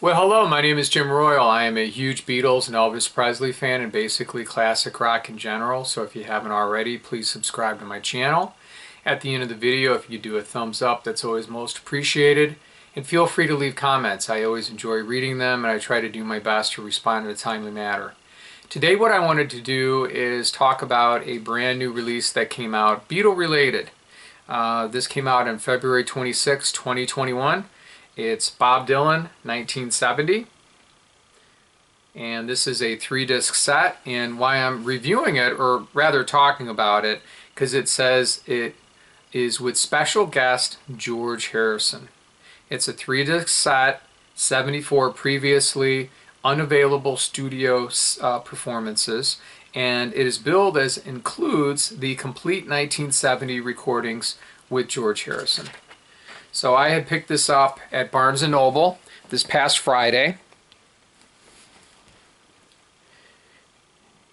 Well, hello, my name is Jim Royal. I am a huge Beatles and Elvis Presley fan and basically classic rock in general. So if you haven't already, please subscribe to my channel. At the end of the video, if you do a thumbs up, that's always most appreciated. And feel free to leave comments. I always enjoy reading them and I try to do my best to respond in a timely manner. Today what I wanted to do is talk about a brand new release that came out, Beatle related. This came out on February 26, 2021. It's Bob Dylan, 1970, and this is a 3-disc set. And why I'm reviewing it, or rather talking about it, because it says it is with special guest George Harrison. It's a 3-disc set, 74 previously unavailable studio performances, and it is billed as includes the complete 1970 recordings with George Harrison. So I had picked this up at Barnes & Noble this past Friday.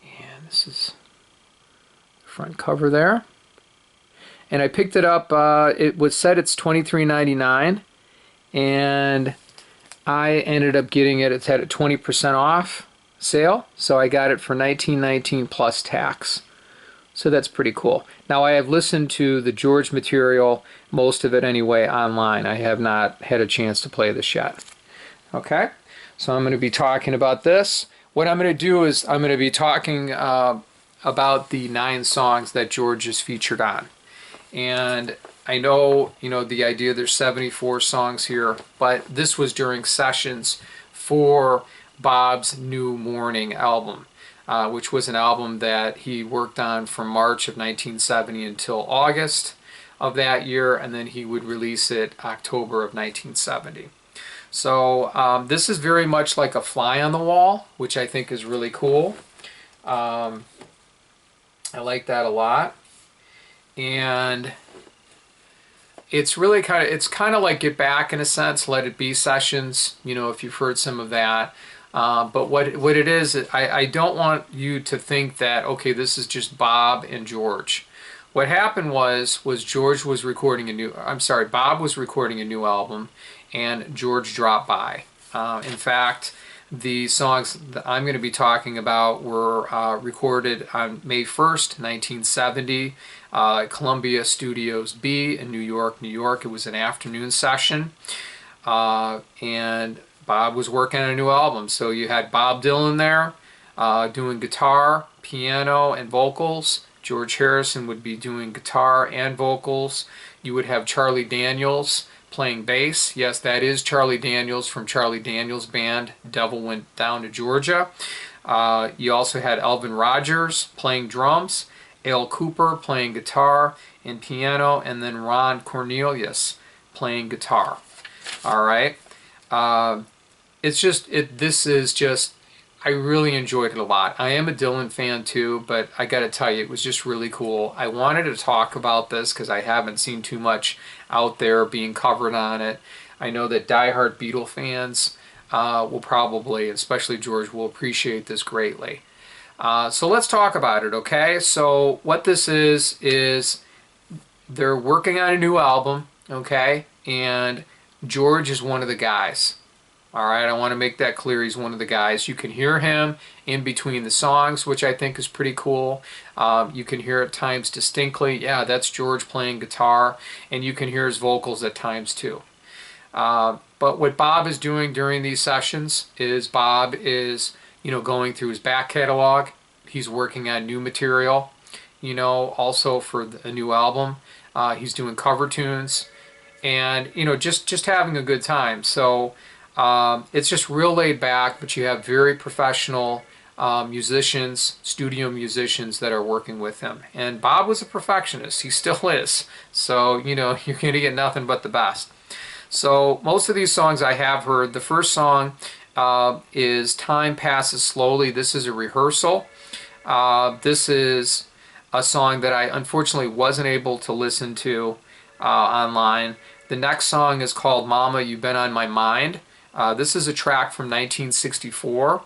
And this is the front cover there. And I picked it up, it was said it's $23.99. And I ended up getting it, it's had a 20% off sale. So I got it for $19.19 plus tax. So that's pretty cool. Now I have listened to the George material, most of it anyway, online. I have not had a chance to play this yet. Okay, so I'm going to be talking about this. What I'm going to do is I'm going to be talking about the 9 songs that George is featured on. And I know, the idea there's 74 songs here, but this was during sessions for Bob's New Morning album. Which was an album that he worked on from March of 1970 until August of that year, and then he would release it October of 1970. So this is very much like a fly on the wall, which I think is really cool. I like that a lot. And it's really kind of like Get Back in a sense, Let It Be sessions, if you've heard some of that. But what it is, I don't want you to think that, okay, this is just Bob and George. What happened was George was recording Bob was recording a new album, and George dropped by. In fact, the songs that I'm going to be talking about were recorded on May 1st, 1970, Columbia Studios B in New York, New York. It was an afternoon session, and Bob was working on a new album. So you had Bob Dylan there doing guitar, piano, and vocals. George Harrison would be doing guitar and vocals. You would have Charlie Daniels playing bass. Yes, that is Charlie Daniels from Charlie Daniels Band, Devil Went Down to Georgia. You also had Elvin Rogers playing drums, Al Cooper playing guitar and piano, and then Ron Cornelius playing guitar. All right. I really enjoyed it a lot. I am a Dylan fan too, but I gotta tell you, it was just really cool. I wanted to talk about this because I haven't seen too much out there being covered on it. I know that diehard Beatle fans will probably, especially George, will appreciate this greatly. So let's talk about it, okay? So what this is they're working on a new album, okay? And George is one of the guys. All right, I want to make that clear. He's one of the guys. You can hear him in between the songs, which I think is pretty cool. You can hear at times distinctly, yeah, that's George playing guitar, and you can hear his vocals at times too. But what Bob is doing during these sessions is Bob is, going through his back catalog. He's working on new material, also for a new album. He's doing cover tunes, and just having a good time. So it's just real laid back, but you have very professional musicians, studio musicians that are working with him. And Bob was a perfectionist. He still is. So, you're going to get nothing but the best. So most of these songs I have heard. The first song is Time Passes Slowly. This is a rehearsal. This is a song that I unfortunately wasn't able to listen to online. The next song is called Mama, You've Been on My Mind. This is a track from 1964,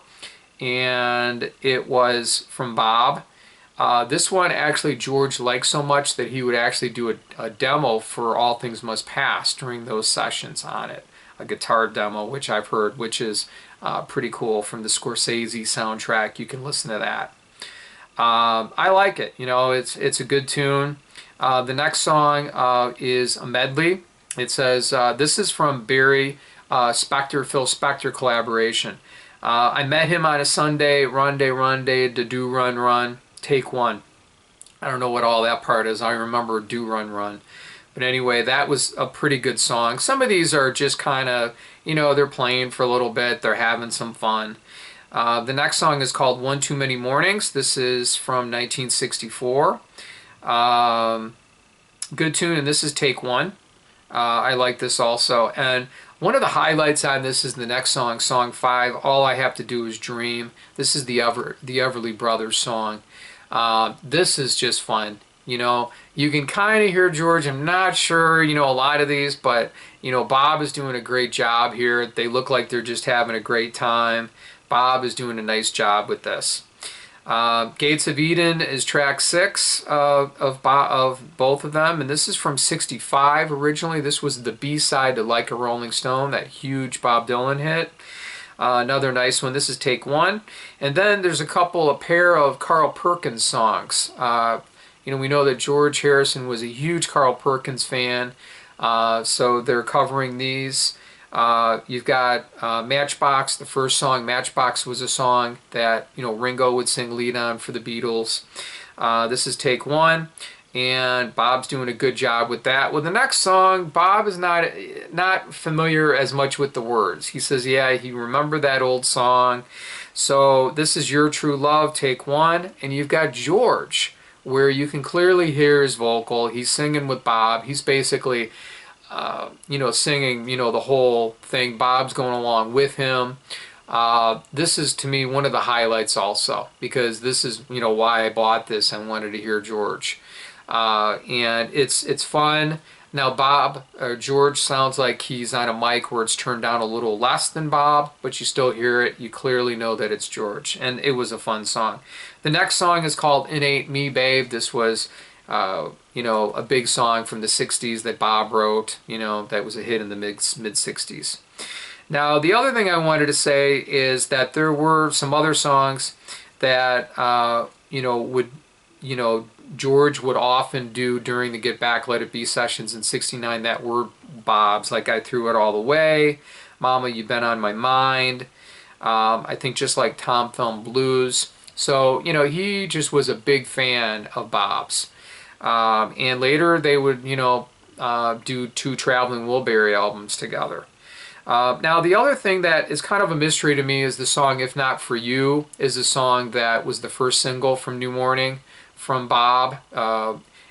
and it was from Bob. This one actually George liked so much that he would actually do a demo for All Things Must Pass during those sessions on it. a guitar demo, which I've heard, which is pretty cool, from the Scorsese soundtrack. You can listen to that. I like it. You know, it's a good tune. The next song is a medley. It says, this is from Barry Spector, Phil Spector collaboration. I met him on a Sunday, run day, do run run, take one. I don't know what all that part is. I remember do run run. But anyway, that was a pretty good song. Some of these are just kind of, you know, they're playing for a little bit. They're having some fun. The next song is called One Too Many Mornings. This is from 1964. Good tune, and this is take one. I like this also. And one of the highlights on this is the next song, song 5, All I Have to Do Is Dream. This is the Everly Brothers song. This is just fun. You know, you can kind of hear George. I'm not sure, you know, a lot of these, but, you know, Bob is doing a great job here. They look like they're just having a great time. Bob is doing a nice job with this. Gates of Eden is track 6 of both of them, and this is from 65 originally. This was the B-side to Like a Rolling Stone, that huge Bob Dylan hit. Another nice one. This is take 1. And then there's a pair of Carl Perkins songs. You know, we know that George Harrison was a huge Carl Perkins fan, so they're covering these. You've got Matchbox. The first song, Matchbox, was a song that, you know, Ringo would sing lead on for the Beatles. This is take 1, and Bob's doing a good job with that. Well, the next song, Bob is not familiar as much with the words. He says, yeah, he remembered that old song. So this is Your True Love, take 1, and you've got George, where you can clearly hear his vocal. He's singing with Bob. He's basically, you know, singing, you know, the whole thing. Bob's going along with him. This is, to me, one of the highlights also, because this is, you know, why I bought this and wanted to hear George. And it's fun. Now George sounds like he's on a mic where it's turned down a little less than Bob, but you still hear it. You clearly know that it's George, and it was a fun song. The next song is called It Ain't Me, Babe. This was, you know, a big song from the 60s that Bob wrote, you know, that was a hit in the mid-60s. Now, the other thing I wanted to say is that there were some other songs that, you know, George would often do during the Get Back, Let It Be sessions in '69 that were Bob's, like I Threw It All Away, Mama, You've Been on My Mind, I think Just Like Tom Thumb Blues. So, you know, he just was a big fan of Bob's. And later they would, you know, do 2 Traveling Wilbury albums together. Now, the other thing that is kind of a mystery to me is the song If Not For You is a song that was the first single from New Morning from Bob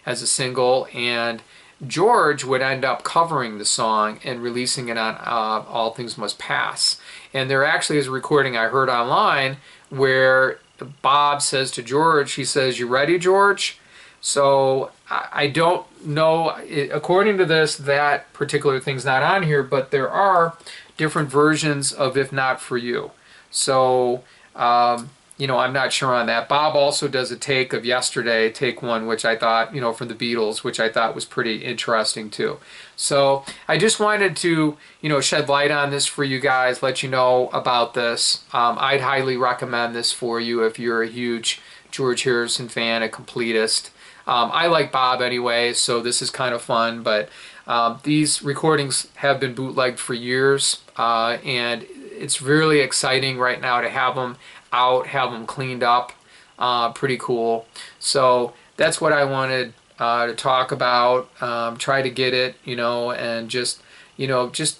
as a single, and George would end up covering the song and releasing it on All Things Must Pass. And there actually is a recording I heard online where Bob says to George, he says, "You ready, George?" So I don't know, according to this, that particular thing's not on here, but there are different versions of If Not For You. So, you know, I'm not sure on that. Bob also does a take of Yesterday, take 1, which I thought, you know, from the Beatles, which I thought was pretty interesting too. So I just wanted to, you know, shed light on this for you guys, let you know about this. I'd highly recommend this for you if you're a huge George Harrison fan, a completist. I like Bob anyway, so this is kind of fun, but these recordings have been bootlegged for years, and it's really exciting right now to have them out, have them cleaned up. Pretty cool. So that's what I wanted to talk about. Try to get it, you know, and just, you know, just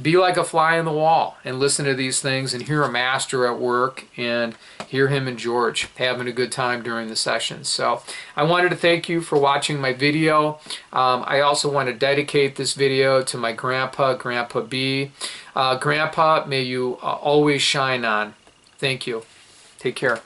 be like a fly on the wall and listen to these things and hear a master at work and hear him and George having a good time during the sessions. So I wanted to thank you for watching my video. I also want to dedicate this video to my grandpa, Grandpa B. Grandpa, may you always shine on. Thank you. Take care.